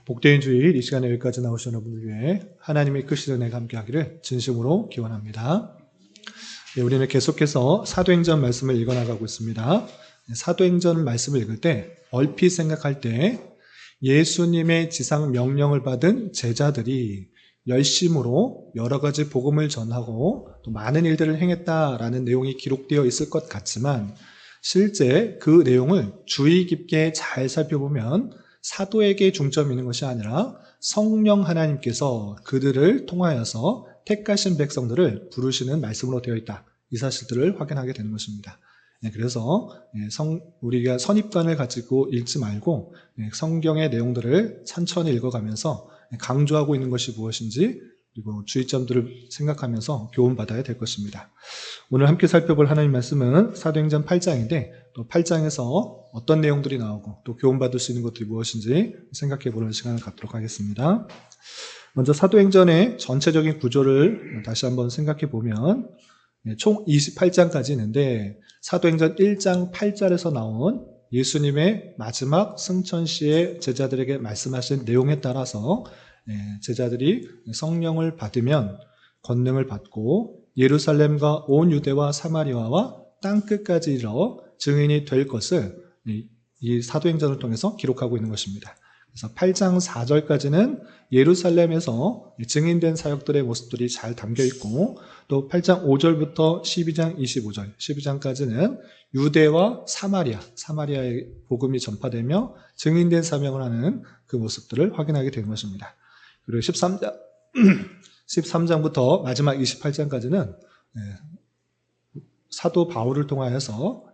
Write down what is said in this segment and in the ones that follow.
복되인 주일 이 시간에 여기까지 나오신 여러분을 위해 하나님의 크신 은혜가 함께하기를 진심으로 기원합니다. 네, 우리는 계속해서 사도행전 말씀을 읽어나가고 있습니다. 사도행전 말씀을 읽을 때 얼핏 생각할 때 예수님의 지상 명령을 받은 제자들이 열심으로 여러 가지 복음을 전하고 또 많은 일들을 행했다라는 내용이 기록되어 있을 것 같지만 실제 그 내용을 주의 깊게 잘 살펴보면 사도에게 중점이 있는 것이 아니라 성령 하나님께서 그들을 통하여서 택하신 백성들을 부르시는 말씀으로 되어 있다. 이 사실들을 확인하게 되는 것입니다. 그래서 우리가 선입관을 가지고 읽지 말고 성경의 내용들을 천천히 읽어가면서 강조하고 있는 것이 무엇인지 그리고 주의점들을 생각하면서 교훈받아야 될 것입니다. 오늘 함께 살펴볼 하나님 말씀은 사도행전 8장인데 또 8장에서 어떤 내용들이 나오고 또 교훈받을 수 있는 것들이 무엇인지 생각해보는 시간을 갖도록 하겠습니다. 먼저 사도행전의 전체적인 구조를 다시 한번 생각해보면 총 28장까지 있는데 사도행전 1장 8절에서 나온 예수님의 마지막 승천시에 제자들에게 말씀하신 내용에 따라서 제자들이 성령을 받으면 권능을 받고 예루살렘과 온 유대와 사마리아와 땅끝까지 이르러 증인이 될 것을 이 사도행전을 통해서 기록하고 있는 것입니다. 그래서 8장 4절까지는 예루살렘에서 증인된 사역들의 모습들이 잘 담겨 있고 또 8장 5절부터 12장 25절, 12장까지는 유대와 사마리아의 복음이 전파되며 증인된 사명을 하는 그 모습들을 확인하게 되는 것입니다. 그리고 13장부터 마지막 28장까지는 사도 바울을 통하여서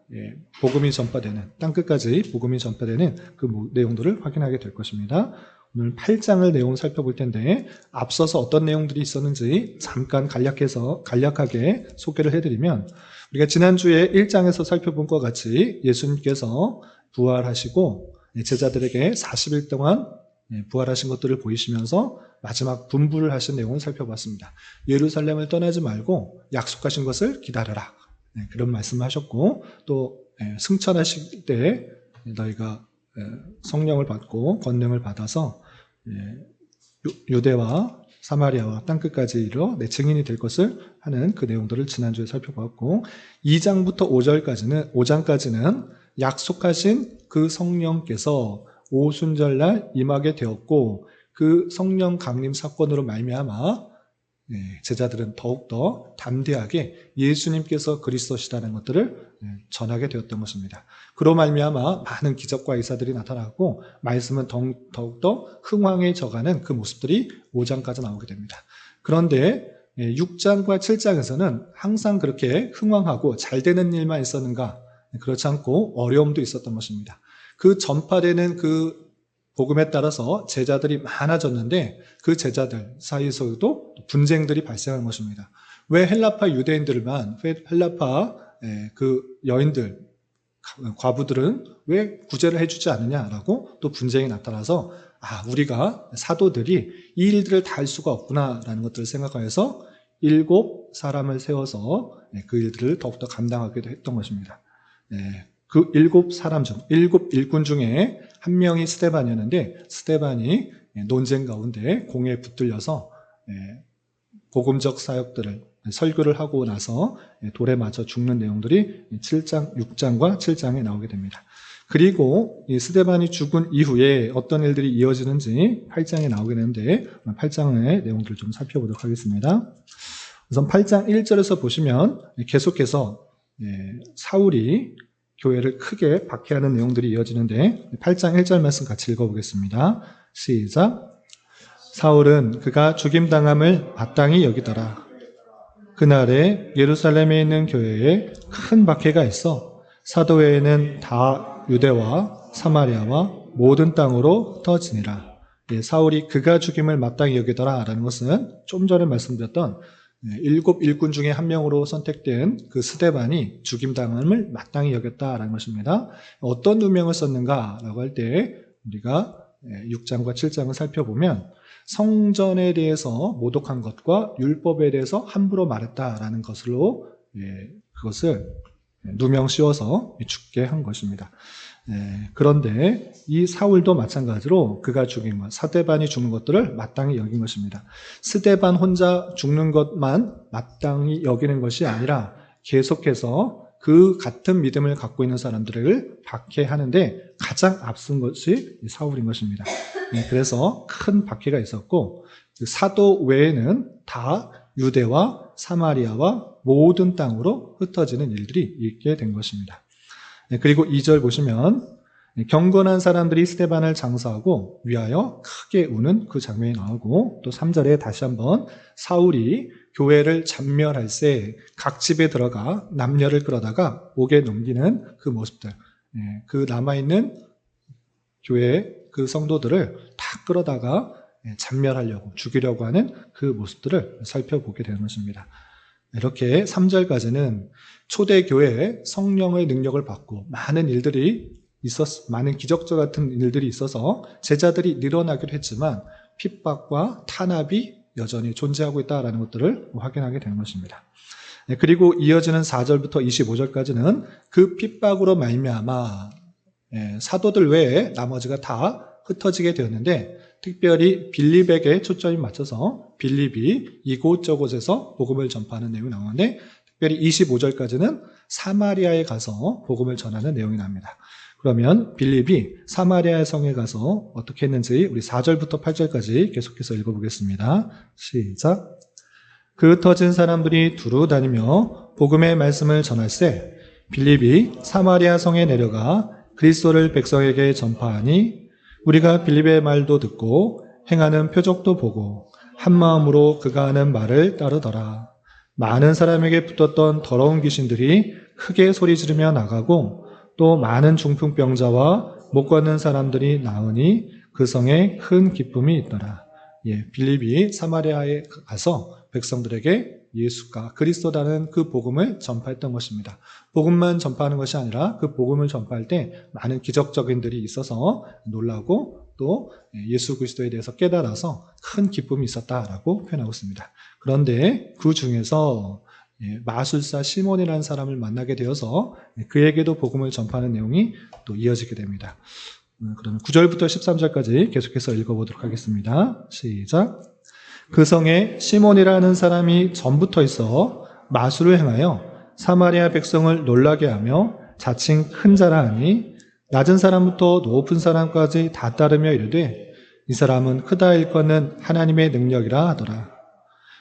복음이 전파되는 땅끝까지 복음이 전파되는 그 내용들을 확인하게 될 것입니다. 오늘 8장을 내용 살펴볼 텐데 앞서서 어떤 내용들이 있었는지 잠깐 간략하게 소개를 해드리면 우리가 지난주에 1장에서 살펴본 것과 같이 예수님께서 부활하시고 제자들에게 40일 동안 부활하신 것들을 보이시면서 마지막 분부를 하신 내용을 살펴봤습니다. 예루살렘을 떠나지 말고 약속하신 것을 기다려라. 그런 말씀을 하셨고 또 승천하실 때 너희가 성령을 받고 권능을 받아서 유대와 사마리아와 땅끝까지 이르러 내 증인이 될 것을 하는 그 내용들을 지난주에 살펴봤고 2장부터 5장까지는 약속하신 그 성령께서 오순절날 임하게 되었고 그 성령 강림 사건으로 말미암아 제자들은 더욱더 담대하게 예수님께서 그리스도시다는 것들을 전하게 되었던 것입니다. 그로 말미암아 많은 기적과 이사들이 나타나고 말씀은 더욱더 흥황해져가는 그 모습들이 5장까지 나오게 됩니다. 그런데 6장과 7장에서는 항상 그렇게 흥황하고 잘 되는 일만 있었는가? 그렇지 않고 어려움도 있었던 것입니다. 그 전파되는 그 복음에 따라서 제자들이 많아졌는데 그 제자들 사이에서도 분쟁들이 발생한 것입니다. 왜 헬라파 유대인들만, 헬라파 그 여인들, 과부들은 왜 구제를 해주지 않느냐라고 또 분쟁이 나타나서 우리가 사도들이 이 일들을 다 할 수가 없구나라는 것들을 생각하여서 7 사람을 세워서 그 일들을 더욱더 감당하기도 했던 것입니다. 그 7 사람 중, 7 일꾼 중에 한 명이 스데반이었는데 스데반이 논쟁 가운데 공에 붙들려서 복음적 사역들을 설교를 하고 나서 돌에 맞아 죽는 내용들이 7장, 6장과 7장에 나오게 됩니다. 그리고 이 스데반이 죽은 이후에 어떤 일들이 이어지는지 8장에 나오게 되는데 8장의 내용들을 좀 살펴보도록 하겠습니다. 우선 8장 1절에서 보시면 계속해서 사울이 교회를 크게 박해하는 내용들이 이어지는데 8장 1절 말씀 같이 읽어보겠습니다. 시작. 사울은 그가 죽임당함을 마땅히 여기더라. 그날에 예루살렘에 있는 교회에 큰 박해가 있어 사도회에는 다 유대와 사마리아와 모든 땅으로 흩어지니라. 사울이 그가 죽임을 마땅히 여기더라 라는 것은 좀 전에 말씀드렸던 7 일꾼 중에 한 명으로 선택된 그 스데반이 죽임당함을 마땅히 여겼다라는 것입니다. 어떤 누명을 썼는가라고 할 때 우리가 6장과 7장을 살펴보면 성전에 대해서 모독한 것과 율법에 대해서 함부로 말했다라는 것으로 그것을 누명 씌워서 죽게 한 것입니다. 그런데 이 사울도 마찬가지로 그가 죽인 것, 스데반이 죽는 것들을 마땅히 여긴 것입니다. 스데반 혼자 죽는 것만 마땅히 여기는 것이 아니라 계속해서 그 같은 믿음을 갖고 있는 사람들을 박해하는데 가장 앞선 것이 사울인 것입니다. 그래서 큰 박해가 있었고 그 사도 외에는 다 유대와 사마리아와 모든 땅으로 흩어지는 일들이 있게 된 것입니다. 그리고 2절 보시면 경건한 사람들이 스데반을 장사하고 위하여 크게 우는 그 장면이 나오고 또 3절에 다시 한번 사울이 교회를 잔멸할 새 각 집에 들어가 남녀를 끌어다가 옥에 넘기는 그 모습들, 그 남아있는 교회 그 성도들을 다 끌어다가 잔멸하려고 죽이려고 하는 그 모습들을 살펴보게 되는 것입니다. 이렇게 3절까지는 초대교회에 성령의 능력을 받고 많은 기적과 같은 일들이 있어서 제자들이 늘어나기도 했지만 핍박과 탄압이 여전히 존재하고 있다는 것들을 확인하게 되는 것입니다. 그리고 이어지는 4절부터 25절까지는 그 핍박으로 말미암아 사도들 외에 나머지가 다 흩어지게 되었는데 특별히 빌립에게 초점이 맞춰서 빌립이 이곳저곳에서 복음을 전파하는 내용이 나오는데 특별히 25절까지는 사마리아에 가서 복음을 전하는 내용이 나옵니다. 그러면 빌립이 사마리아 성에 가서 어떻게 했는지 우리 4절부터 8절까지 계속해서 읽어보겠습니다. 시작. 그 흩어진 사람들이 두루 다니며 복음의 말씀을 전할세 빌립이 사마리아 성에 내려가 그리스도를 백성에게 전파하니 우리가 빌립의 말도 듣고 행하는 표적도 보고 한 마음으로 그가 하는 말을 따르더라. 많은 사람에게 붙었던 더러운 귀신들이 크게 소리 지르며 나가고 또 많은 중풍병자와 못 걷는 사람들이 나으니 그 성에 큰 기쁨이 있더라. 빌립이 사마리아에 가서 백성들에게 예수가 그리스도라는 그 복음을 전파했던 것입니다. 복음만 전파하는 것이 아니라 그 복음을 전파할 때 많은 기적적인 일들이 있어서 놀라고 또 예수 그리스도에 대해서 깨달아서 큰 기쁨이 있었다라고 표현하고 있습니다. 그런데 그 중에서 마술사 시몬이라는 사람을 만나게 되어서 그에게도 복음을 전파하는 내용이 또 이어지게 됩니다. 그러면 9절부터 13절까지 계속해서 읽어보도록 하겠습니다. 시작. 그 성에 시몬이라는 사람이 전부터 있어 마술을 행하여 사마리아 백성을 놀라게 하며 자칭 큰 자라 하니 낮은 사람부터 높은 사람까지 다 따르며 이르되 이 사람은 크다 일컫는 하나님의 능력이라 하더라.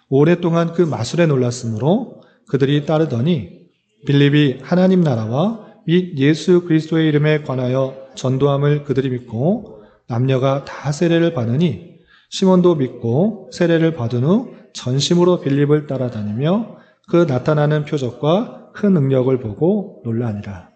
오랫동안 그 마술에 놀랐으므로 그들이 따르더니 빌립이 하나님 나라와 및 예수 그리스도의 이름에 관하여 전도함을 그들이 믿고 남녀가 다 세례를 받으니 시몬도 믿고 세례를 받은 후 전심으로 빌립을 따라다니며 그 나타나는 표적과 큰 능력을 보고 놀라니라.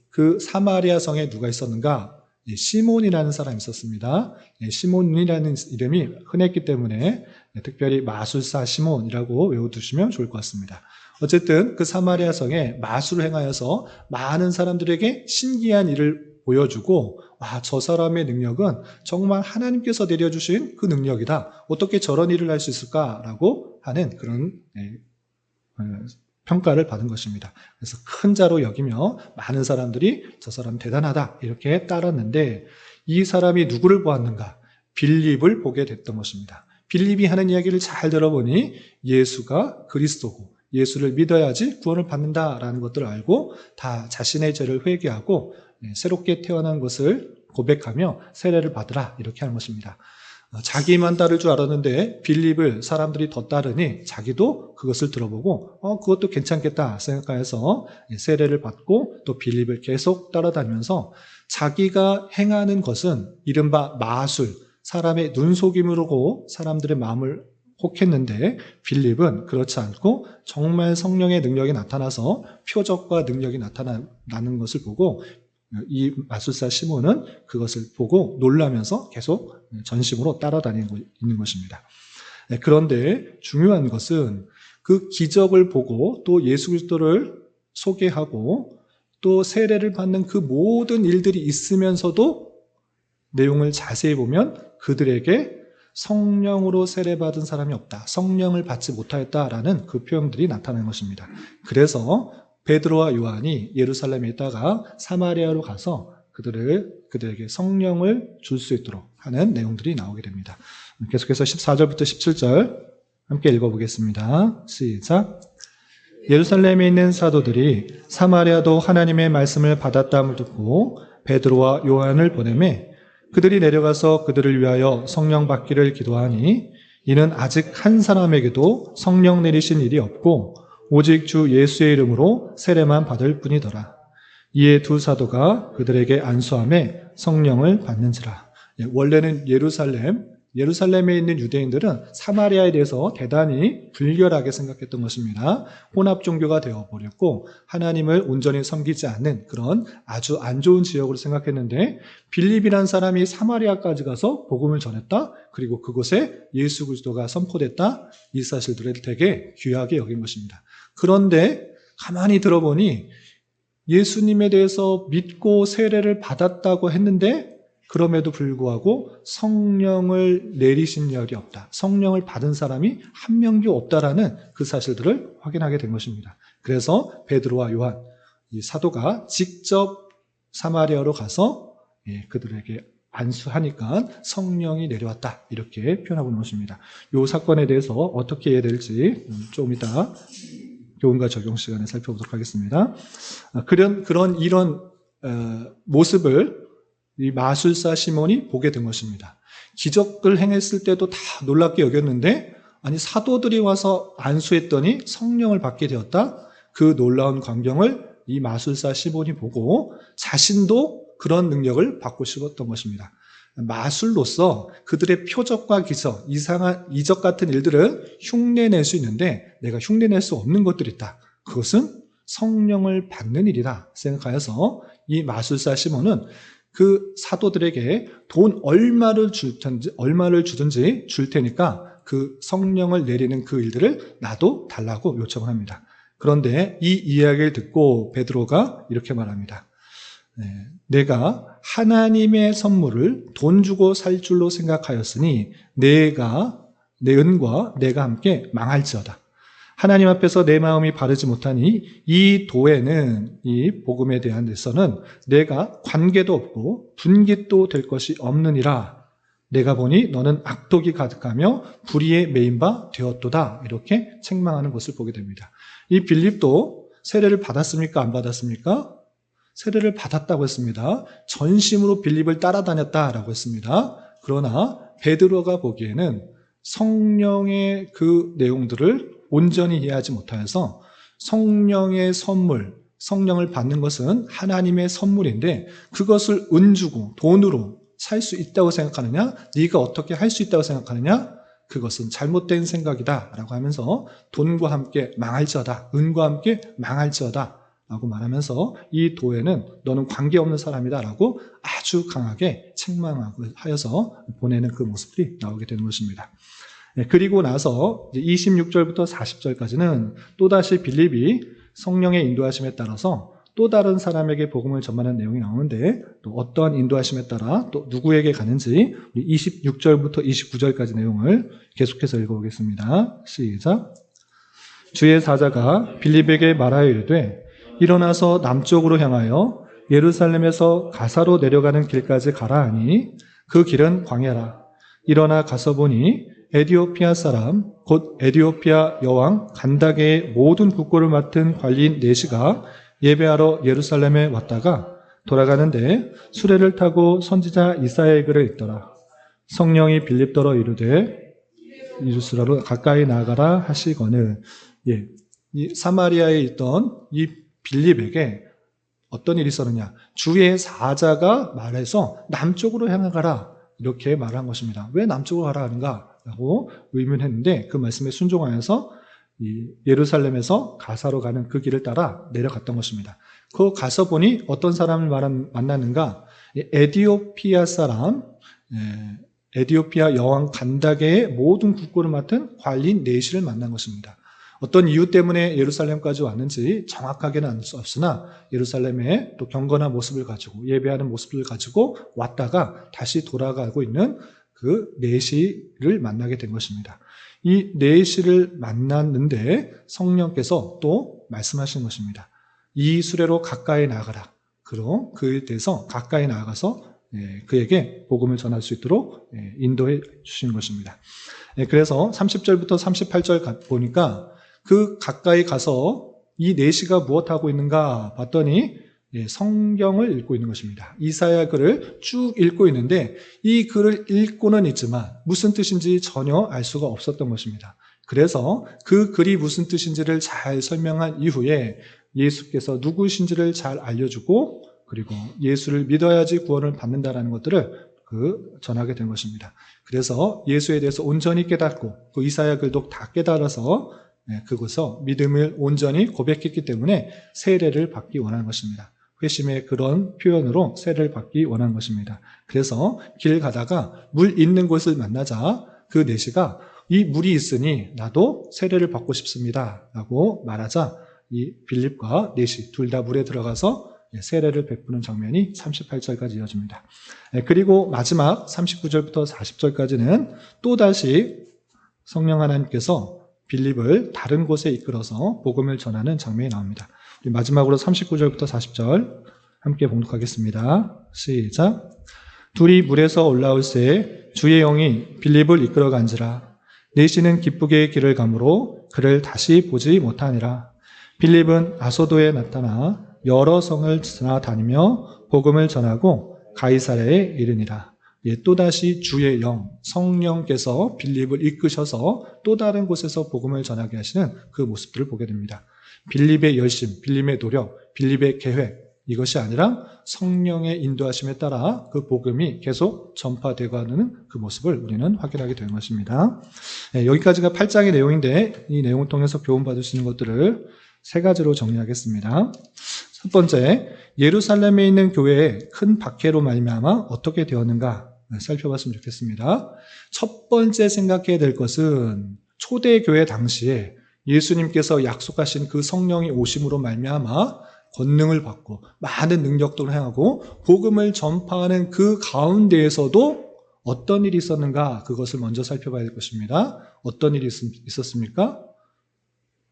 그 사마리아 성에 누가 있었는가? 시몬이라는 사람이 있었습니다. 시몬이라는 이름이 흔했기 때문에 특별히 마술사 시몬이라고 외워두시면 좋을 것 같습니다. 어쨌든 그 사마리아 성에 마술을 행하여서 많은 사람들에게 신기한 일을 보여주고 저 사람의 능력은 정말 하나님께서 내려주신 그 능력이다. 어떻게 저런 일을 할 수 있을까라고 하는 그런 평가를 받은 것입니다. 그래서 큰 자로 여기며 많은 사람들이 저 사람 대단하다 이렇게 따랐는데 이 사람이 누구를 보았는가? 빌립을 보게 됐던 것입니다. 빌립이 하는 이야기를 잘 들어보니 예수가 그리스도고 예수를 믿어야지 구원을 받는다라는 것들을 알고 다 자신의 죄를 회개하고 새롭게 태어난 것을 고백하며 세례를 받으라 이렇게 하는 것입니다. 자기만 따를 줄 알았는데 빌립을 사람들이 더 따르니 자기도 그것을 들어보고 그것도 괜찮겠다 생각해서 세례를 받고 또 빌립을 계속 따라다니면서 자기가 행하는 것은 이른바 마술, 사람의 눈속임으로 사람들의 마음을 혹했는데 빌립은 그렇지 않고 정말 성령의 능력이 나타나서 표적과 능력이 나타나는 것을 보고 이 마술사 시몬은 그것을 보고 놀라면서 계속 전심으로 따라다니고 있는 것입니다. 그런데 중요한 것은 그 기적을 보고 또 예수 그리스도를 소개하고 또 세례를 받는 그 모든 일들이 있으면서도 내용을 자세히 보면 그들에게 성령으로 세례받은 사람이 없다. 성령을 받지 못하였다라는 그 표현들이 나타나는 것입니다. 그래서 베드로와 요한이 예루살렘에 있다가 사마리아로 가서 그들에게 성령을 줄 수 있도록 하는 내용들이 나오게 됩니다. 계속해서 14절부터 17절 함께 읽어보겠습니다. 시작. 예루살렘에 있는 사도들이 사마리아도 하나님의 말씀을 받았다함을 듣고 베드로와 요한을 보내매 그들이 내려가서 그들을 위하여 성령 받기를 기도하니 이는 아직 한 사람에게도 성령 내리신 일이 없고 오직 주 예수의 이름으로 세례만 받을 뿐이더라. 이에 두 사도가 그들에게 안수하며 성령을 받는지라. 원래는 예루살렘에 있는 유대인들은 사마리아에 대해서 대단히 불결하게 생각했던 것입니다. 혼합 종교가 되어버렸고 하나님을 온전히 섬기지 않는 그런 아주 안 좋은 지역으로 생각했는데 빌립이라는 사람이 사마리아까지 가서 복음을 전했다. 그리고 그곳에 예수 그리스도가 선포됐다. 이 사실들을 되게 귀하게 여긴 것입니다. 그런데 가만히 들어보니 예수님에 대해서 믿고 세례를 받았다고 했는데 그럼에도 불구하고 성령을 내리신 일이 없다. 성령을 받은 사람이 한 명도 없다라는 그 사실들을 확인하게 된 것입니다. 그래서 베드로와 요한, 이 사도가 직접 사마리아로 가서 그들에게 안수하니까 성령이 내려왔다. 이렇게 표현하고 있는 것입니다. 이 사건에 대해서 어떻게 이해될지 조금 이따 교훈과 적용 시간에 살펴보도록 하겠습니다. 이런 모습을 이 마술사 시몬이 보게 된 것입니다. 기적을 행했을 때도 다 놀랍게 여겼는데 아니 사도들이 와서 안수했더니 성령을 받게 되었다. 그 놀라운 광경을 이 마술사 시몬이 보고 자신도 그런 능력을 받고 싶었던 것입니다. 마술로서 그들의 표적과 기적, 이적 같은 일들을 흉내낼 수 있는데 내가 흉내낼 수 없는 것들이 있다. 그것은 성령을 받는 일이다 생각하여서 이 마술사 시몬은 그 사도들에게 돈 얼마를 주든지 줄 테니까 그 성령을 내리는 그 일들을 나도 달라고 요청을 합니다. 그런데 이 이야기를 듣고 베드로가 이렇게 말합니다. 내가 하나님의 선물을 돈 주고 살 줄로 생각하였으니 내 은과 내가 함께 망할지어다. 하나님 앞에서 내 마음이 바르지 못하니 이 도에는 이 복음에 대한 데서는 내가 관계도 없고 분깃도 될 것이 없느니라. 내가 보니 너는 악독이 가득하며 불의에 매인 바 되었도다. 이렇게 책망하는 것을 보게 됩니다. 이 빌립도 세례를 받았습니까? 안 받았습니까? 세례를 받았다고 했습니다. 전심으로 빌립을 따라다녔다라고 했습니다. 그러나 베드로가 보기에는 성령의 그 내용들을 온전히 이해하지 못하여서 성령의 선물, 성령을 받는 것은 하나님의 선물인데 그것을 은 주고 돈으로 살 수 있다고 생각하느냐? 네가 어떻게 할 수 있다고 생각하느냐? 그것은 잘못된 생각이다 라고 하면서 돈과 함께 망할지어다, 은과 함께 망할지어다 라고 말하면서 이 도에는 너는 관계없는 사람이다 라고 아주 강하게 책망하고 하여서 보내는 그 모습들이 나오게 되는 것입니다. 그리고 나서 26절부터 40절까지는 또다시 빌립이 성령의 인도하심에 따라서 또 다른 사람에게 복음을 전하는 내용이 나오는데 또 어떠한 인도하심에 따라 또 누구에게 가는지 26절부터 29절까지 내용을 계속해서 읽어보겠습니다. 시작. 주의 사자가 빌립에게 말하여 이르되 일어나서 남쪽으로 향하여 예루살렘에서 가사로 내려가는 길까지 가라 하니 그 길은 광야라. 일어나 가서 보니 에디오피아 사람 곧 에디오피아 여왕 간다게의 모든 국고를 맡은 관리인 네시가 예배하러 예루살렘에 왔다가 돌아가는데 수레를 타고 선지자 이사야의 글을 읽더라. 성령이 빌립더러 이르되 이루스라로 가까이 나가라 하시거늘. 이 사마리아에 있던 이 빌립에게 어떤 일이 있었느냐? 주의 사자가 말해서 남쪽으로 향하가라 이렇게 말한 것입니다. 왜 남쪽으로 가라 하는가? 라고 의문했는데 그 말씀에 순종하여서 이 예루살렘에서 가사로 가는 그 길을 따라 내려갔던 것입니다. 그 가서 보니 어떤 사람을 만났는가? 에디오피아 사람, 에디오피아 여왕 간다게의 모든 국고를 맡은 관리인 네시를 만난 것입니다. 어떤 이유 때문에 예루살렘까지 왔는지 정확하게는 알 수 없으나 예루살렘에 또 경건한 모습을 가지고 예배하는 모습을 가지고 왔다가 다시 돌아가고 있는 그 네시를 만나게 된 것입니다. 이 네시를 만났는데 성령께서 또 말씀하신 것입니다. 이 수레로 가까이 나가라. 그에 대해서 가까이 나아가서 그에게 복음을 전할 수 있도록 인도해 주시는 것입니다. 그래서 30절부터 38절 보니까 그 가까이 가서 이 내시가 무엇하고 있는가 봤더니 성경을 읽고 있는 것입니다. 이사야 글을 쭉 읽고 있는데 이 글을 읽고는 있지만 무슨 뜻인지 전혀 알 수가 없었던 것입니다. 그래서 그 글이 무슨 뜻인지를 잘 설명한 이후에 예수께서 누구신지를 잘 알려주고 그리고 예수를 믿어야지 구원을 받는다라는 것들을 전하게 된 것입니다. 그래서 예수에 대해서 온전히 깨닫고 그 이사야 글도 다 깨달아서 그곳에서 믿음을 온전히 고백했기 때문에 세례를 받기 원하는 것입니다. 회심의 그런 표현으로 세례를 받기 원하는 것입니다. 그래서 길 가다가 물 있는 곳을 만나자 그 내시가 이 물이 있으니 나도 세례를 받고 싶습니다 라고 말하자 이 빌립과 내시 둘 다 물에 들어가서 세례를 베푸는 장면이 38절까지 이어집니다. 그리고 마지막 39절부터 40절까지는 또다시 성령 하나님께서 빌립을 다른 곳에 이끌어서 복음을 전하는 장면이 나옵니다. 우리 마지막으로 39절부터 40절 함께 봉독하겠습니다. 시작. 둘이 물에서 올라올 새 주의 영이 빌립을 이끌어 간지라. 내시는 기쁘게 길을 가므로 그를 다시 보지 못하니라. 빌립은 아소도에 나타나 여러 성을 지나다니며 복음을 전하고 가이사랴에 이르니라. 또다시 주의 영, 성령께서 빌립을 이끄셔서 또 다른 곳에서 복음을 전하게 하시는 그 모습들을 보게 됩니다. 빌립의 열심, 빌립의 노력, 빌립의 계획, 이것이 아니라 성령의 인도하심에 따라 그 복음이 계속 전파되고 하는 그 모습을 우리는 확인하게 되는 것입니다. 여기까지가 8장의 내용인데 이 내용을 통해서 교훈받을 수 있는 것들을 세 가지로 정리하겠습니다. 첫 번째, 예루살렘에 있는 교회에 큰 박해로 말미암아 어떻게 되었는가 살펴봤으면 좋겠습니다. 첫 번째 생각해야 될 것은 초대교회 당시에 예수님께서 약속하신 그 성령이 오심으로 말미암아 권능을 받고 많은 능력들을 행하고 복음을 전파하는 그 가운데에서도 어떤 일이 있었는가 그것을 먼저 살펴봐야 될 것입니다. 어떤 일이 있었습니까?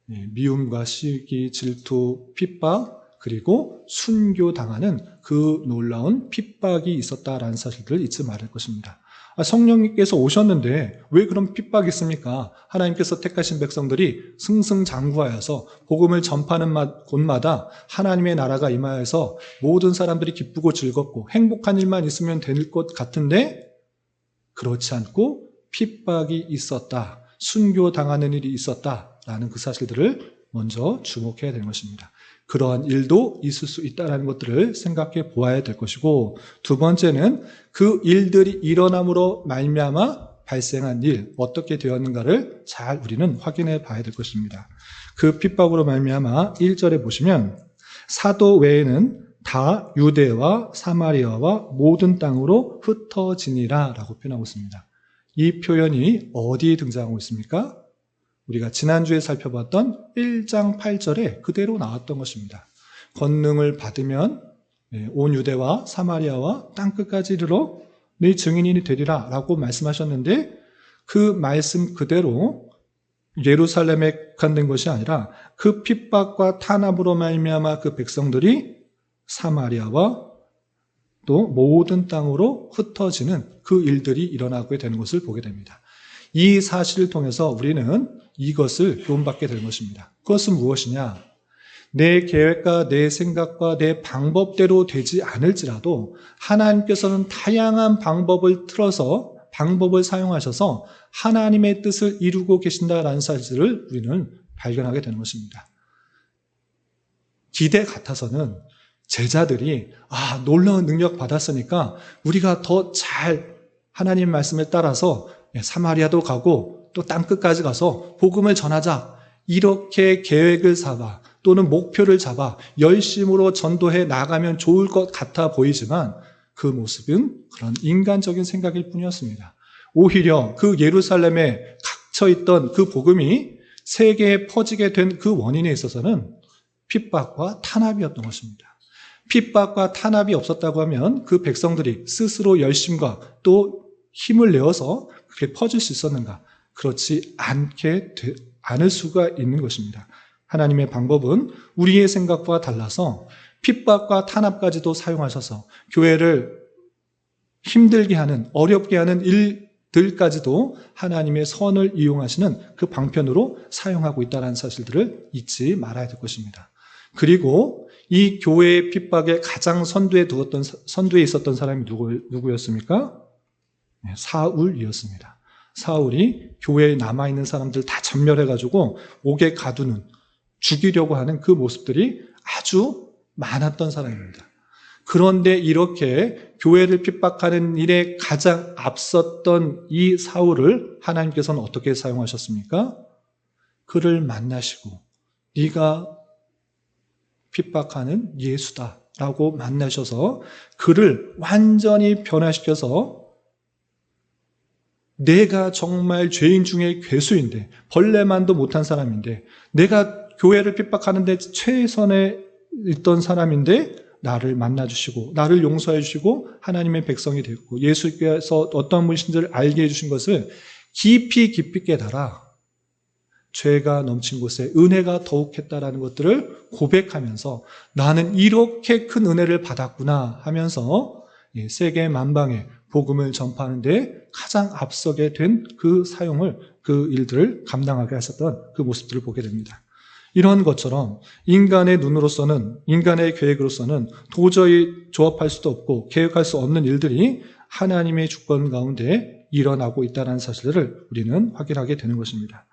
미움과 시기, 질투, 핍박 그리고 순교당하는 그 놀라운 핍박이 있었다라는 사실들을 잊지 말을 것입니다. 성령님께서 오셨는데 왜 그런 핍박이 있습니까? 하나님께서 택하신 백성들이 승승장구하여서 복음을 전파하는 곳마다 하나님의 나라가 임하여서 모든 사람들이 기쁘고 즐겁고 행복한 일만 있으면 될 것 같은데 그렇지 않고 핍박이 있었다, 순교당하는 일이 있었다라는 그 사실들을 먼저 주목해야 되는 것입니다. 그러한 일도 있을 수 있다는 것들을 생각해 보아야 될 것이고, 두 번째는 그 일들이 일어남으로 말미암아 발생한 일, 어떻게 되었는가를 잘 우리는 확인해 봐야 될 것입니다. 그 핍박으로 말미암아 1절에 보시면 사도 외에는 다 유대와 사마리아와 모든 땅으로 흩어지니라 라고 표현하고 있습니다. 이 표현이 어디에 등장하고 있습니까? 우리가 지난주에 살펴봤던 1장 8절에 그대로 나왔던 것입니다. 권능을 받으면 온 유대와 사마리아와 땅끝까지 이르러 네 증인이 되리라 라고 말씀하셨는데 그 말씀 그대로 예루살렘에 국한된 것이 아니라 그 핍박과 탄압으로 말미암아 그 백성들이 사마리아와 또 모든 땅으로 흩어지는 그 일들이 일어나게 되는 것을 보게 됩니다. 이 사실을 통해서 우리는 이것을 교훈받게 될 것입니다. 그것은 무엇이냐? 내 계획과 내 생각과 내 방법대로 되지 않을지라도 하나님께서는 다양한 방법을 틀어서 방법을 사용하셔서 하나님의 뜻을 이루고 계신다라는 사실을 우리는 발견하게 되는 것입니다. 기대 같아서는 제자들이 놀라운 능력 받았으니까 우리가 더 잘 하나님 말씀에 따라서 사마리아도 가고 또 땅끝까지 가서 복음을 전하자 이렇게 계획을 잡아 또는 목표를 잡아 열심으로 전도해 나가면 좋을 것 같아 보이지만 그 모습은 그런 인간적인 생각일 뿐이었습니다. 오히려 그 예루살렘에 갇혀있던 그 복음이 세계에 퍼지게 된 그 원인에 있어서는 핍박과 탄압이었던 것입니다. 핍박과 탄압이 없었다고 하면 그 백성들이 스스로 열심과 또 힘을 내어서 그렇게 퍼질 수 있었는가? 그렇지 않을 수가 있는 것입니다. 하나님의 방법은 우리의 생각과 달라서 핍박과 탄압까지도 사용하셔서 교회를 힘들게 하는, 어렵게 하는 일들까지도 하나님의 선을 이용하시는 그 방편으로 사용하고 있다는 사실들을 잊지 말아야 될 것입니다. 그리고 이 교회의 핍박에 가장 선두에 있었던 사람이 누구였습니까? 사울이었습니다. 사울이 교회에 남아있는 사람들 다 전멸해가지고 옥에 가두는, 죽이려고 하는 그 모습들이 아주 많았던 사람입니다. 그런데 이렇게 교회를 핍박하는 일에 가장 앞섰던 이 사울을 하나님께서는 어떻게 사용하셨습니까? 그를 만나시고 네가 핍박하는 예수다라고 만나셔서 그를 완전히 변화시켜서 내가 정말 죄인 중에 괴수인데, 벌레만도 못한 사람인데, 내가 교회를 핍박하는데 최선에 있던 사람인데 나를 만나주시고 나를 용서해 주시고 하나님의 백성이 되었고 예수께서 어떤 분이신지를 알게 해주신 것을 깊이 깨달아 죄가 넘친 곳에 은혜가 더욱했다라는 것들을 고백하면서 나는 이렇게 큰 은혜를 받았구나 하면서 세계 만방에 복음을 전파하는 데 가장 앞서게 된 그 사용을, 그 일들을 감당하게 하셨던 그 모습들을 보게 됩니다. 이런 것처럼 인간의 눈으로서는, 인간의 계획으로서는 도저히 조합할 수도 없고 계획할 수 없는 일들이 하나님의 주권 가운데 일어나고 있다는 사실을 우리는 확인하게 되는 것입니다.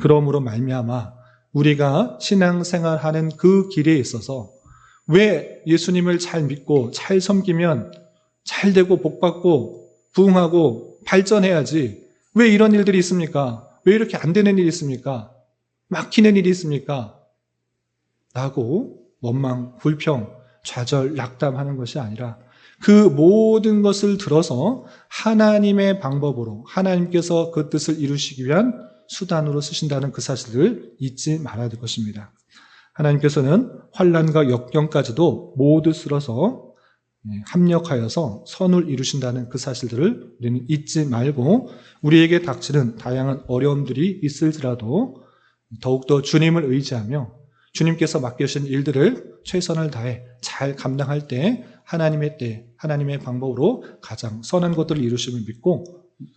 그러므로 말미암아 우리가 신앙생활하는 그 길에 있어서 왜 예수님을 잘 믿고 잘 섬기면 잘 되고 복받고 부흥하고 발전해야지 왜 이런 일들이 있습니까? 왜 이렇게 안 되는 일이 있습니까? 막히는 일이 있습니까? 라고 원망, 불평, 좌절, 낙담하는 것이 아니라 그 모든 것을 들어서 하나님의 방법으로 하나님께서 그 뜻을 이루시기 위한 수단으로 쓰신다는 그 사실을 잊지 말아야 될 것입니다. 하나님께서는 환난과 역경까지도 모두 쓸어서 합력하여서 선을 이루신다는 그 사실들을 우리는 잊지 말고 우리에게 닥치는 다양한 어려움들이 있을지라도 더욱더 주님을 의지하며 주님께서 맡겨주신 일들을 최선을 다해 잘 감당할 때 하나님의 때, 하나님의 방법으로 가장 선한 것들을 이루심을 믿고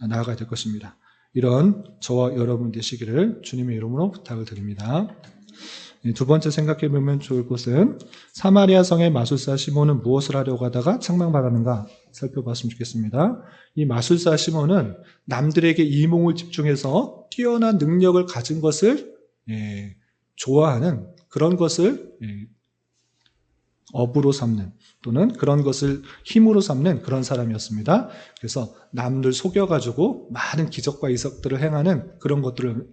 나아가야 될 것입니다. 이런 저와 여러분 되시기를 주님의 이름으로 부탁을 드립니다. 두 번째 생각해 보면 좋을 것은 사마리아 성의 마술사 시몬은 무엇을 하려고 하다가 책망받았는가 살펴봤으면 좋겠습니다. 이 마술사 시몬은 남들에게 이몽을 집중해서 뛰어난 능력을 가진 것을 좋아하는 그런 것을 업으로 삼는 또는 그런 것을 힘으로 삼는 그런 사람이었습니다. 그래서 남들 속여가지고 많은 기적과 이적들을 행하는 그런 것들을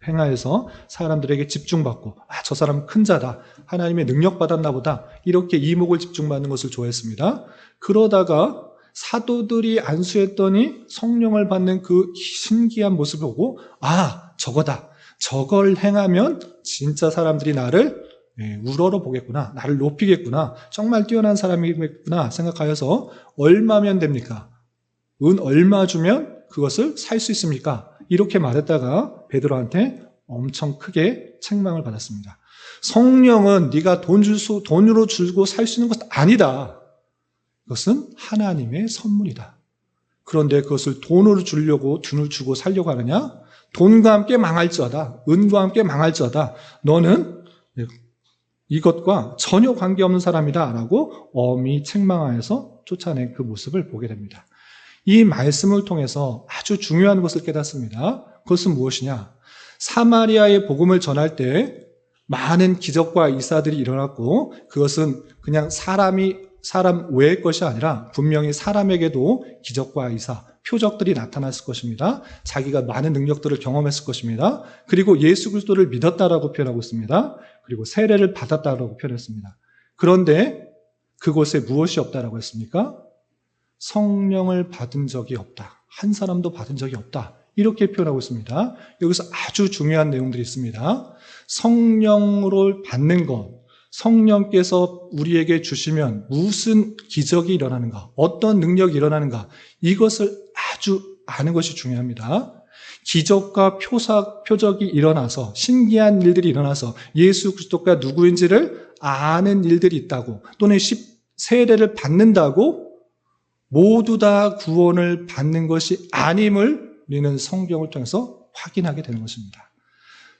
행하여서 사람들에게 집중받고 저 사람 큰 자다, 하나님의 능력 받았나 보다 이렇게 이목을 집중받는 것을 좋아했습니다. 그러다가 사도들이 안수했더니 성령을 받는 그 신기한 모습을 보고 저거다, 저걸 행하면 진짜 사람들이 나를 우러러 보겠구나, 나를 높이겠구나, 정말 뛰어난 사람이겠구나 생각하여서 얼마면 됩니까? 은 얼마 주면 그것을 살 수 있습니까? 이렇게 말했다가 베드로한테 엄청 크게 책망을 받았습니다. 성령은 네가 돈으로 주고 살 수 있는 것 아니다. 그것은 하나님의 선물이다. 그런데 그것을 돈으로 주려고 돈을 주고 살려고 하느냐? 돈과 함께 망할지어다. 은과 함께 망할지어다. 너는 이것과 전혀 관계없는 사람이다 라고 엄히 책망하여서 쫓아낸 그 모습을 보게 됩니다. 이 말씀을 통해서 아주 중요한 것을 깨닫습니다. 그것은 무엇이냐? 사마리아의 복음을 전할 때 많은 기적과 이사들이 일어났고 그것은 그냥 사람 외의 것이 아니라 분명히 사람에게도 기적과 이사, 표적들이 나타났을 것입니다. 자기가 많은 능력들을 경험했을 것입니다. 그리고 예수 그리스도를 믿었다라고 표현하고 있습니다. 그리고 세례를 받았다라고 표현했습니다. 그런데 그곳에 무엇이 없다라고 했습니까? 성령을 받은 적이 없다. 한 사람도 받은 적이 없다. 이렇게 표현하고 있습니다. 여기서 아주 중요한 내용들이 있습니다. 성령으로 받는 것, 성령께서 우리에게 주시면 무슨 기적이 일어나는가, 어떤 능력이 일어나는가, 이것을 아주 아는 것이 중요합니다. 기적과 표적이 일어나서 신기한 일들이 일어나서 예수 그리스도가 누구인지를 아는 일들이 있다고 또는 세례를 받는다고 모두 다 구원을 받는 것이 아님을 우리는 성경을 통해서 확인하게 되는 것입니다.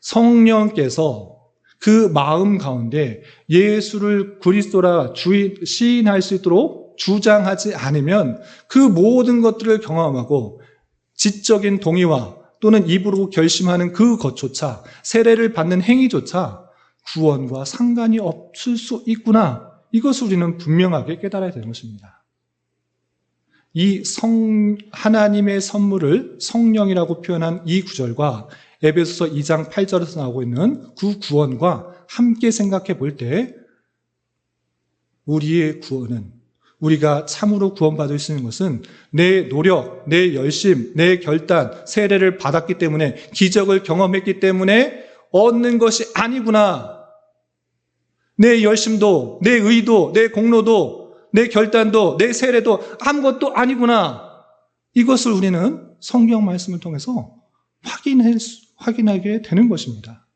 성령께서 그 마음 가운데 예수를 그리스도라 시인할 수 있도록 주장하지 않으면 그 모든 것들을 경험하고 지적인 동의와 또는 입으로 결심하는 그것조차 세례를 받는 행위조차 구원과 상관이 없을 수 있구나. 이것을 우리는 분명하게 깨달아야 되는 것입니다. 이 하나님의 선물을 성령이라고 표현한 이 구절과 에베소서 2장 8절에서 나오고 있는 그 구원과 함께 생각해 볼 때 우리의 구원은 우리가 참으로 구원받을 수 있는 것은 내 노력, 내 열심, 내 결단, 세례를 받았기 때문에 기적을 경험했기 때문에 얻는 것이 아니구나. 내 열심도, 내 의도, 내 공로도, 내 결단도, 내 세례도 아무것도 아니구나. 이것을 우리는 성경 말씀을 통해서 확인하게 되는 것입니다.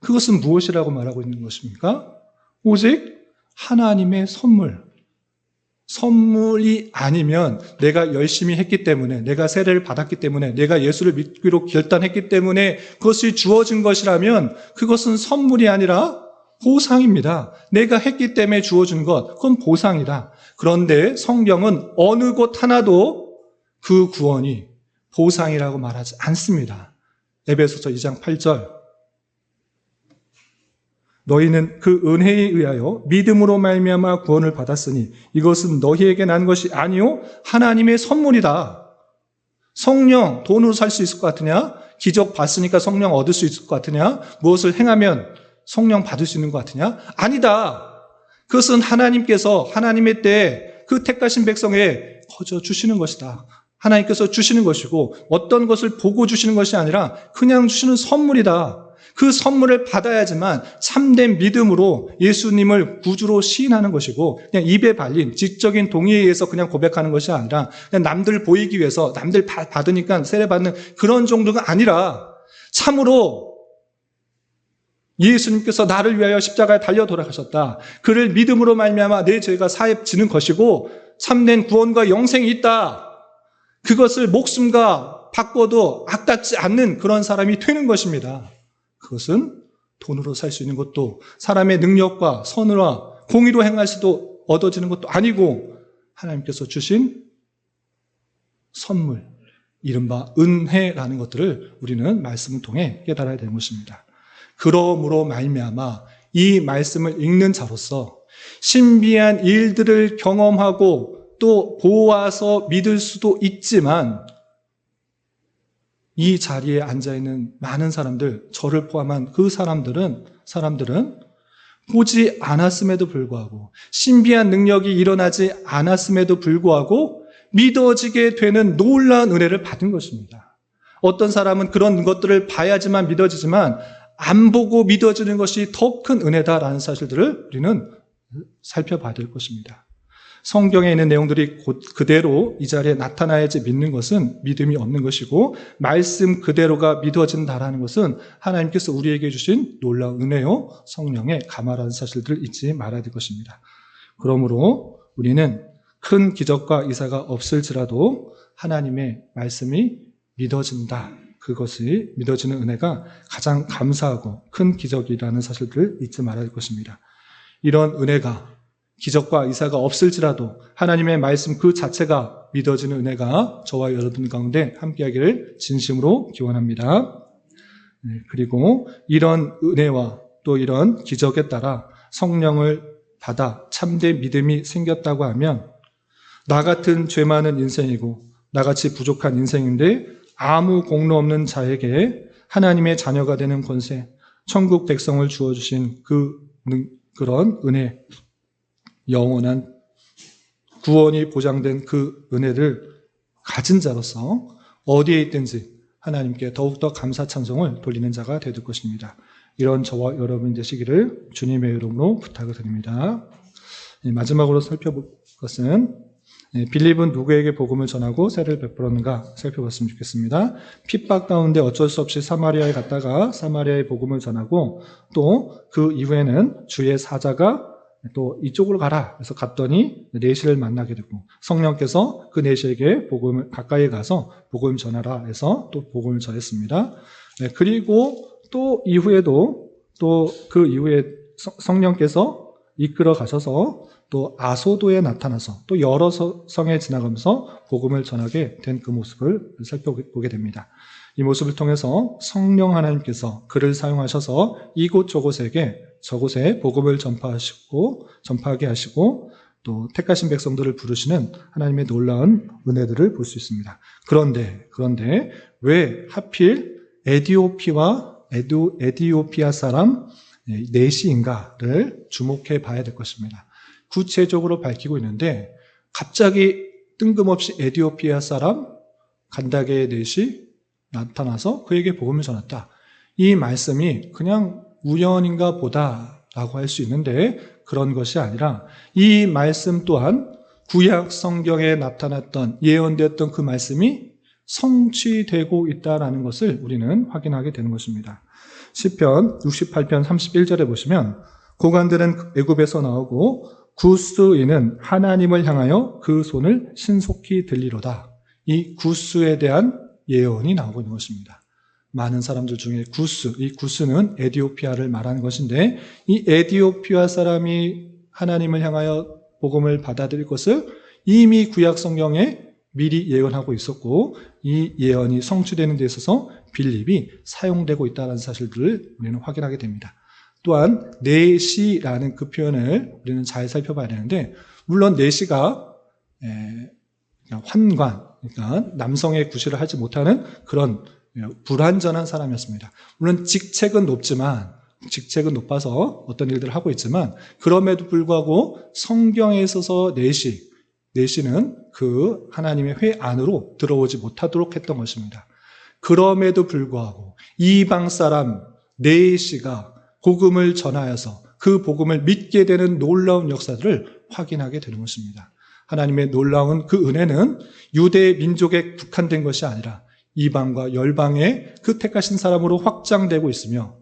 그것은 무엇이라고 말하고 있는 것입니까? 오직 하나님의 선물이 아니면 내가 열심히 했기 때문에, 내가 세례를 받았기 때문에, 내가 예수를 믿기로 결단했기 때문에 그것이 주어진 것이라면 그것은 선물이 아니라 보상입니다. 내가 했기 때문에 주어진 것, 그건 보상이다. 그런데 성경은 어느 곳 하나도 그 구원이 보상이라고 말하지 않습니다. 에베소서 2장 8절 너희는 그 은혜에 의하여 믿음으로 말미암아 구원을 받았으니 이것은 너희에게 난 것이 아니요 하나님의 선물이다. 성령 돈으로 살 수 있을 것 같으냐? 기적 봤으니까 성령 얻을 수 있을 것 같으냐? 무엇을 행하면 성령 받을 수 있는 것 같으냐? 아니다. 그것은 하나님께서 하나님의 때에 그 택하신 백성에 거저 주시는 것이다. 하나님께서 주시는 것이고 어떤 것을 보고 주시는 것이 아니라 그냥 주시는 선물이다. 그 선물을 받아야지만 참된 믿음으로 예수님을 구주로 시인하는 것이고 그냥 입에 발린 지적인 동의에 의해서 그냥 고백하는 것이 아니라 그냥 남들 보이기 위해서 남들 받으니까 세례받는 그런 정도가 아니라 참으로 예수님께서 나를 위하여 십자가에 달려 돌아가셨다. 그를 믿음으로 말미암아 내 죄가 사해지는 것이고 참된 구원과 영생이 있다. 그것을 목숨과 바꿔도 악닿지 않는 그런 사람이 되는 것입니다. 그것은 돈으로 살 수 있는 것도 사람의 능력과 선의와 공의로 행할 수도 얻어지는 것도 아니고 하나님께서 주신 선물, 이른바 은혜라는 것들을 우리는 말씀을 통해 깨달아야 되는 것입니다. 그러므로 말미암아 이 말씀을 읽는 자로서 신비한 일들을 경험하고 또 보아서 믿을 수도 있지만 이 자리에 앉아있는 많은 사람들, 저를 포함한 그 사람들은 보지 않았음에도 불구하고 신비한 능력이 일어나지 않았음에도 불구하고 믿어지게 되는 놀라운 은혜를 받은 것입니다. 어떤 사람은 그런 것들을 봐야지만 믿어지지만 안 보고 믿어지는 것이 더 큰 은혜다라는 사실들을 우리는 살펴봐야 될 것입니다. 성경에 있는 내용들이 곧 그대로 이 자리에 나타나야지 믿는 것은 믿음이 없는 것이고 말씀 그대로가 믿어진다라는 것은 하나님께서 우리에게 주신 놀라운 은혜요 성령의 감화라는 사실들을 잊지 말아야 될 것입니다. 그러므로 우리는 큰 기적과 이사가 없을지라도 하나님의 말씀이 믿어진다. 그것이 믿어지는 은혜가 가장 감사하고 큰 기적이라는 사실들을 잊지 말아야 될 것입니다. 이런 은혜가 기적과 이사가 없을지라도 하나님의 말씀 그 자체가 믿어지는 은혜가 저와 여러분 가운데 함께하기를 진심으로 기원합니다. 그리고 이런 은혜와 또 이런 기적에 따라 성령을 받아 참된 믿음이 생겼다고 하면 나 같은 죄 많은 인생이고 나같이 부족한 인생인데 아무 공로 없는 자에게 하나님의 자녀가 되는 권세, 천국 백성을 주어주신 그런 은혜, 영원한 구원이 보장된 그 은혜를 가진 자로서 어디에 있든지 하나님께 더욱더 감사 찬송을 돌리는 자가 되실 것입니다. 이런 저와 여러분 되시기를 주님의 이름으로 부탁을 드립니다. 마지막으로 살펴볼 것은 빌립은 누구에게 복음을 전하고 세를 베풀었는가 살펴봤으면 좋겠습니다. 핍박 가운데 어쩔 수 없이 사마리아에 갔다가 사마리아의 복음을 전하고 또 그 이후에는 주의 사자가 또 이쪽으로 가라 그래서 갔더니 내시를 만나게 되고 성령께서 그 내시에게 복음을 가까이 가서 복음을 전하라 해서 또 복음을 전했습니다. 그리고 또 이후에도 또 그 이후에 성령께서 이끌어 가셔서 또 아소도에 나타나서 또 여러 성에 지나가면서 복음을 전하게 된 그 모습을 살펴보게 됩니다. 이 모습을 통해서 성령 하나님께서 그를 사용하셔서 이곳저곳에 복음을 전파하게 하시고 또 택하신 백성들을 부르시는 하나님의 놀라운 은혜들을 볼 수 있습니다. 그런데 왜 하필 에디오피아 사람 내시인가를 주목해 봐야 될 것입니다. 구체적으로 밝히고 있는데 갑자기 뜬금없이 에디오피아 사람 간다게의 내시 나타나서 그에게 복음을 전했다. 이 말씀이 그냥 우연인가 보다라고 할 수 있는데 그런 것이 아니라 이 말씀 또한 구약 성경에 나타났던 예언되었던 그 말씀이 성취되고 있다는 것을 우리는 확인하게 되는 것입니다. 시편 68편 31절에 보시면 고관들은 애굽에서 나오고 구스인은 하나님을 향하여 그 손을 신속히 들리로다. 이 구스에 대한 예언이 나오고 있는 것입니다. 많은 사람들 중에 이 구스는 에디오피아를 말하는 것인데 이 에디오피아 사람이 하나님을 향하여 복음을 받아들일 것을 이미 구약 성경에 미리 예언하고 있었고 이 예언이 성취되는 데 있어서 빌립이 사용되고 있다는 사실들을 우리는 확인하게 됩니다. 또한 내시라는 그 표현을 우리는 잘 살펴봐야 되는데 물론 내시가 환관, 그러니까 남성의 구실을 하지 못하는 그런 불완전한 사람이었습니다. 물론 직책은 높아서 어떤 일들을 하고 있지만 그럼에도 불구하고 성경에 있어서 내시는 그 하나님의 회 안으로 들어오지 못하도록 했던 것입니다. 그럼에도 불구하고 이방 사람 내시가 복음을 전하여서 그 복음을 믿게 되는 놀라운 역사들을 확인하게 되는 것입니다. 하나님의 놀라운 그 은혜는 유대 민족에 국한된 것이 아니라 이방과 열방의 그 택하신 사람으로 확장되고 있으며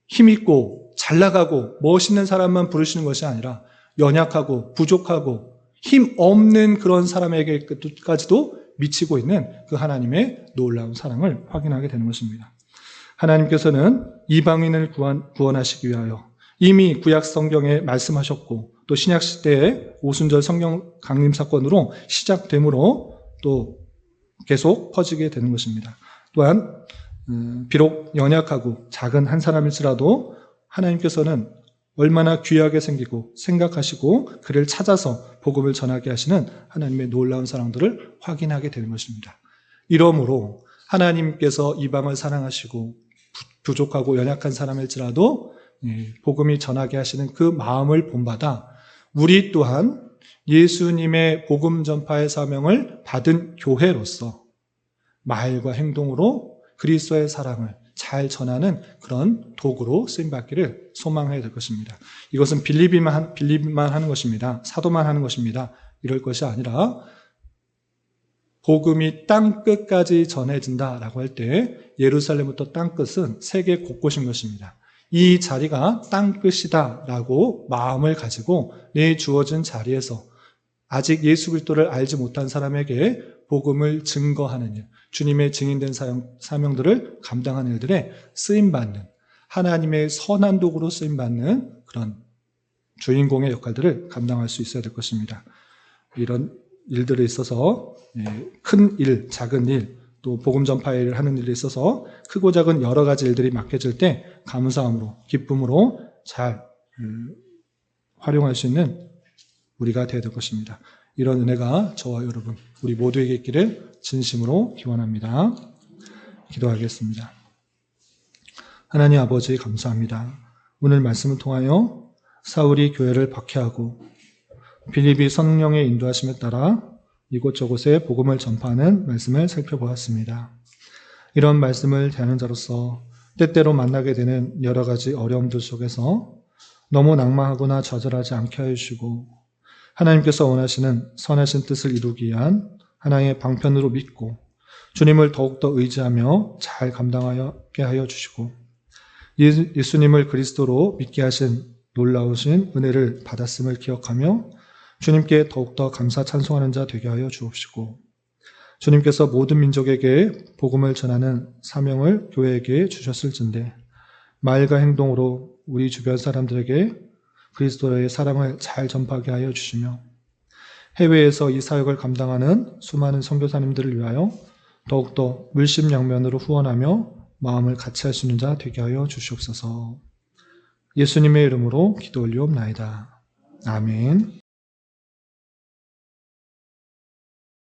힘있고 잘나가고 멋있는 사람만 부르시는 것이 아니라 연약하고 부족하고 힘 없는 그런 사람에게까지도 미치고 있는 그 하나님의 놀라운 사랑을 확인하게 되는 것입니다. 하나님께서는 이방인을 구원하시기 위하여 이미 구약 성경에 말씀하셨고 또 신약 시대의 오순절 성령 강림 사건으로 시작되므로 또 계속 퍼지게 되는 것입니다. 또한 비록 연약하고 작은 한 사람일지라도 하나님께서는 얼마나 귀하게 생기고 생각하시고 그를 찾아서 복음을 전하게 하시는 하나님의 놀라운 사랑들을 확인하게 되는 것입니다. 이러므로 하나님께서 이방을 사랑하시고 부족하고 연약한 사람일지라도 복음이 전하게 하시는 그 마음을 본받아 우리 또한 예수님의 복음 전파의 사명을 받은 교회로서 말과 행동으로 그리스도의 사랑을 잘 전하는 그런 도구로 쓰임받기를 소망해야 될 것입니다. 이것은 빌립만 하는 것입니다. 사도만 하는 것입니다. 이럴 것이 아니라 복음이 땅끝까지 전해진다라고 할 때 예루살렘부터 땅끝은 세계 곳곳인 것입니다. 이 자리가 땅끝이다라고 마음을 가지고 내 주어진 자리에서 아직 예수 그리스도를 알지 못한 사람에게 복음을 증거하는 일, 주님의 증인된 사명들을 감당하는 일들에 쓰임받는 하나님의 선한 도구로 쓰임받는 그런 주인공의 역할들을 감당할 수 있어야 될 것입니다. 이런 일들에 있어서 큰 일, 작은 일, 또 복음 전파 일을 하는 일에 있어서 크고 작은 여러 가지 일들이 맡겨질 때 감사함으로 기쁨으로 잘 활용할 수 있는 우리가 되어야 될 것입니다. 이런 은혜가 저와 여러분 우리 모두에게 있기를 진심으로 기원합니다. 기도하겠습니다. 하나님 아버지 감사합니다. 오늘 말씀을 통하여 사울이 교회를 박해하고 빌립이 성령의 인도하심에 따라 이곳저곳에 복음을 전파하는 말씀을 살펴보았습니다. 이런 말씀을 대하는 자로서 때때로 만나게 되는 여러 가지 어려움들 속에서 너무 낙마하거나 좌절하지 않게 하시고 하나님께서 원하시는 선하신 뜻을 이루기 위한 하나님의 방편으로 믿고 주님을 더욱더 의지하며 잘 감당하게 하여 주시고 예수님을 그리스도로 믿게 하신 놀라우신 은혜를 받았음을 기억하며 주님께 더욱더 감사 찬송하는 자 되게 하여 주옵시고 주님께서 모든 민족에게 복음을 전하는 사명을 교회에게 주셨을진데 말과 행동으로 우리 주변 사람들에게 그리스도의 사랑을 잘 전파하게 하여 주시며 해외에서 이 사역을 감당하는 수많은 선교사님들을 위하여 더욱더 물심양면으로 후원하며 마음을 같이 하시는 자 되게 하여 주시옵소서. 예수님의 이름으로 기도 올리옵나이다. 아멘.